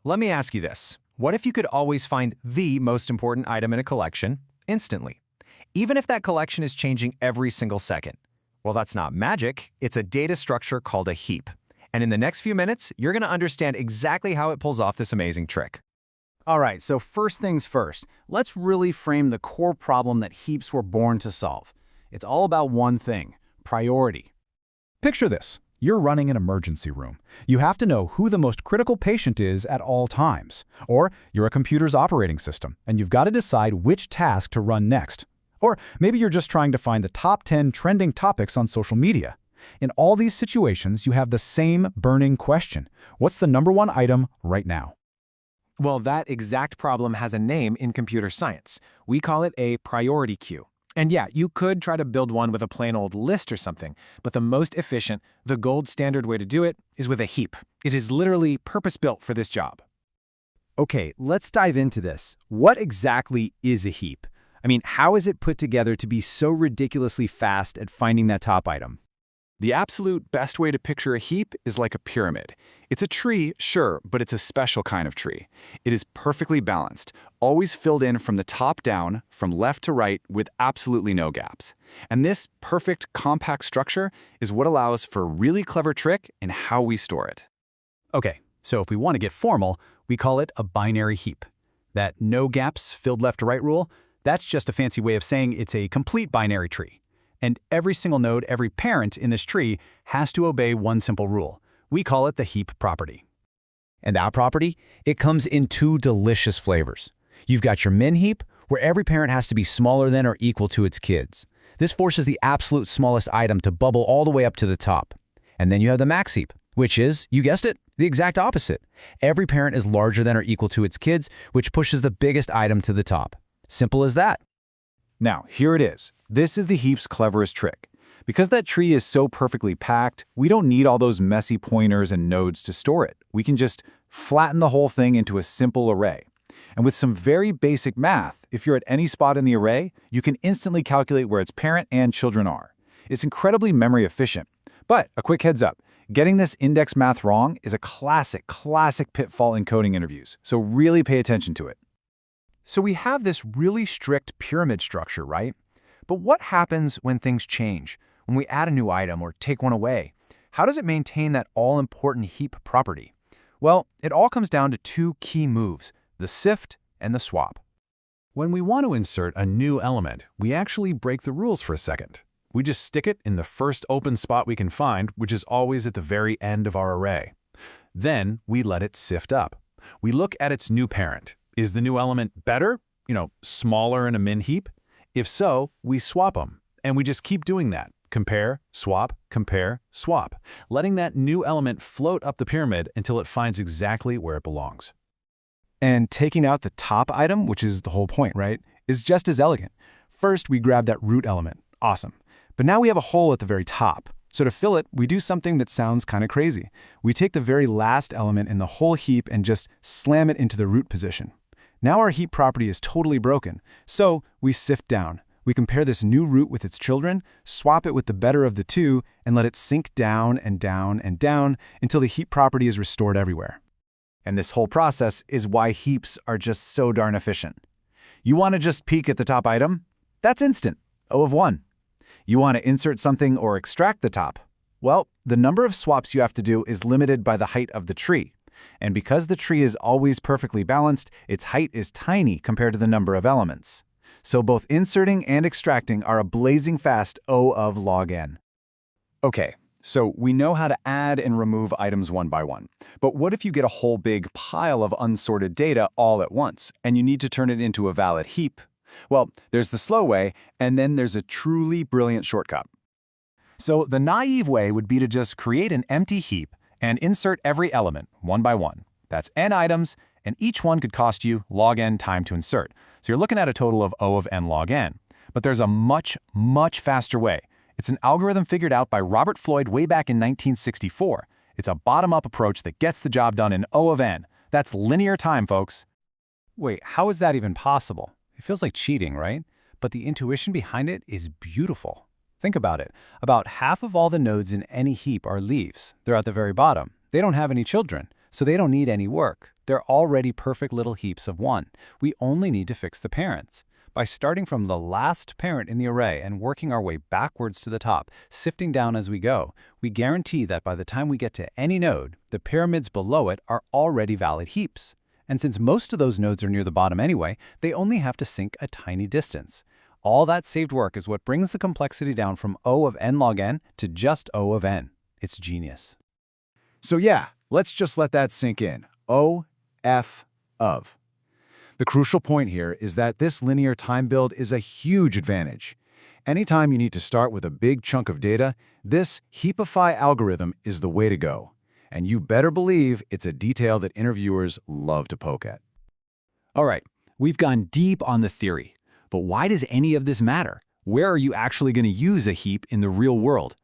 Let me ask you this. What if you could always find the most important item in a collection instantly, even if that collection is changing every single second? Well, that's not magic. It's a data structure called a heap. And in the next few minutes, you're going to understand exactly how it pulls off this amazing trick. All right, so first things first, let's really frame the core problem that heaps were born to solve. It's all about one thing: priority. Picture this. You're running an emergency room. You have to know who the most critical patient is at all times. Or you're a computer's operating system, and you've got to decide which task to run next. Or maybe you're just trying to find the top 10 trending topics on social media. In all these situations, you have the same burning question. What's the number one item right now? Well, that exact problem has a name in computer science. We call it a priority queue. And yeah, you could try to build one with a plain old list or something, but the most efficient, the gold standard way to do it is with a heap. It is literally purpose-built for this job. Okay, let's dive into this. What exactly is a heap? I mean, how is it put together to be so ridiculously fast at finding that top item? The absolute best way to picture a heap is like a pyramid. It's a tree, sure, but it's a special kind of tree. It is perfectly balanced, always filled in from the top down, from left to right, with absolutely no gaps. And this perfect, compact structure is what allows for a really clever trick in how we store it. Okay, so if we want to get formal, we call it a binary heap. That no gaps filled left to right rule, that's just a fancy way of saying it's a complete binary tree. And every single node, every parent in this tree has to obey one simple rule. We call it the heap property. And that property, it comes in two delicious flavors. You've got your min heap, where every parent has to be smaller than or equal to its kids. This forces the absolute smallest item to bubble all the way up to the top. And then you have the max heap, which is, you guessed it, the exact opposite. Every parent is larger than or equal to its kids, which pushes the biggest item to the top. Simple as that. Now, here it is. This is the heap's cleverest trick. Because that tree is so perfectly packed, we don't need all those messy pointers and nodes to store it. We can just flatten the whole thing into a simple array. And with some very basic math, if you're at any spot in the array, you can instantly calculate where its parent and children are. It's incredibly memory efficient. But a quick heads up, getting this index math wrong is a classic pitfall in coding interviews, so really pay attention to it. So we have this really strict pyramid structure, right? But what happens when things change, when we add a new item or take one away? How does it maintain that all-important heap property? Well, it all comes down to two key moves: the sift and the swap. When we want to insert a new element, we actually break the rules for a second. We just stick it in the first open spot we can find, which is always at the very end of our array. Then we let it sift up. We look at its new parent. Is the new element better? Smaller in a min heap? If so, we swap them. And we just keep doing that. Compare, swap, letting that new element float up the pyramid until it finds exactly where it belongs. And taking out the top item, which is the whole point, right, is just as elegant. First, we grab that root element. Awesome. But now we have a hole at the very top. So to fill it, we do something that sounds kind of crazy. We take the very last element in the whole heap and just slam it into the root position. Now our heap property is totally broken. So we sift down. We compare this new root with its children, swap it with the better of the two, and let it sink down and down and down until the heap property is restored everywhere. And this whole process is why heaps are just so darn efficient. You want to just peek at the top item? That's instant. O of 1. You want to insert something or extract the top? Well, the number of swaps you have to do is limited by the height of the tree. And because the tree is always perfectly balanced, its height is tiny compared to the number of elements. So both inserting and extracting are a blazing fast O of log n. Okay, so we know how to add and remove items one by one. But what if you get a whole big pile of unsorted data all at once, and you need to turn it into a valid heap? Well, there's the slow way, and then there's a truly brilliant shortcut. So the naive way would be to just create an empty heap and insert every element one by one. That's n items, and each one could cost you log n time to insert. So you're looking at a total of O of n log n. But there's a much faster way. It's an algorithm figured out by Robert Floyd way back in 1964. It's a bottom-up approach that gets the job done in O of n. That's linear time, folks. Wait, how is that even possible? It feels like cheating, right? But the intuition behind it is beautiful. Think about it. About half of all the nodes in any heap are leaves. They're at the very bottom. They don't have any children. so they don't need any work. They're already perfect little heaps of 1. We only need to fix the parents. By starting from the last parent in the array and working our way backwards to the top, sifting down as we go, we guarantee that by the time we get to any node, the pyramids below it are already valid heaps. And since most of those nodes are near the bottom anyway, they only have to sync a tiny distance. All that saved work is what brings the complexity down from O of n log n to just O of n. It's genius. So yeah, let's just let that sink in. O, F, of. The crucial point here is that this linear time build is a huge advantage. Anytime you need to start with a big chunk of data, this heapify algorithm is the way to go. And you better believe it's a detail that interviewers love to poke at. All right, we've gone deep on the theory. But why does any of this matter? Where are you actually going to use a heap in the real world?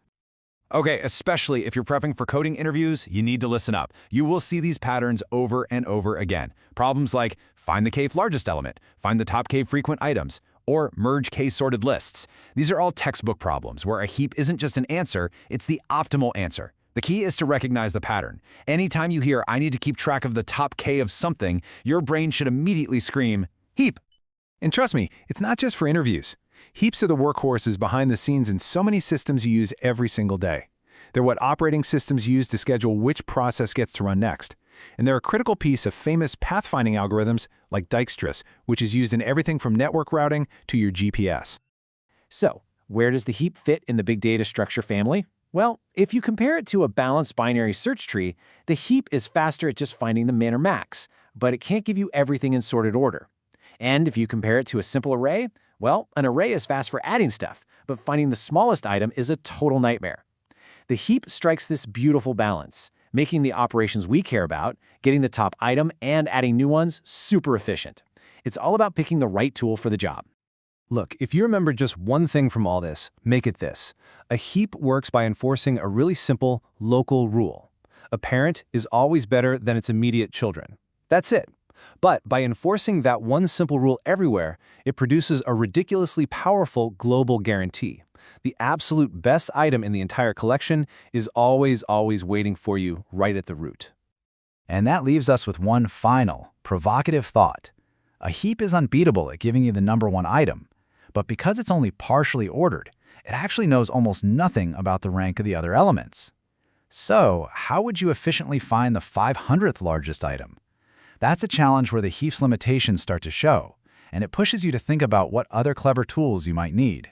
Okay, especially if you're prepping for coding interviews, you need to listen up. You will see these patterns over and over again. Problems like find the k-largest element, find the top k-frequent items, or merge k-sorted lists. These are all textbook problems where a heap isn't just an answer, it's the optimal answer. The key is to recognize the pattern. Anytime you hear, I need to keep track of the top k of something, your brain should immediately scream, heap. And trust me, it's not just for interviews. Heaps are the workhorses behind the scenes in so many systems you use every single day. They're what operating systems use to schedule which process gets to run next. And they're a critical piece of famous pathfinding algorithms like Dijkstra's, which is used in everything from network routing to your GPS. So, where does the heap fit in the big data structure family? Well, if you compare it to a balanced binary search tree, the heap is faster at just finding the min or max, but it can't give you everything in sorted order. And if you compare it to a simple array, well, an array is fast for adding stuff, but finding the smallest item is a total nightmare. The heap strikes this beautiful balance, making the operations we care about, getting the top item and adding new ones, super efficient. It's all about picking the right tool for the job. Look, if you remember just one thing from all this, make it this. A heap works by enforcing a really simple local rule. A parent is always better than its immediate children. That's it. But by enforcing that one simple rule everywhere, it produces a ridiculously powerful global guarantee. The absolute best item in the entire collection is always waiting for you right at the root. And that leaves us with one final, provocative thought. A heap is unbeatable at giving you the number 1 item, but because it's only partially ordered, it actually knows almost nothing about the rank of the other elements. So, how would you efficiently find the 500th largest item? That's a challenge where the heap's limitations start to show, and it pushes you to think about what other clever tools you might need.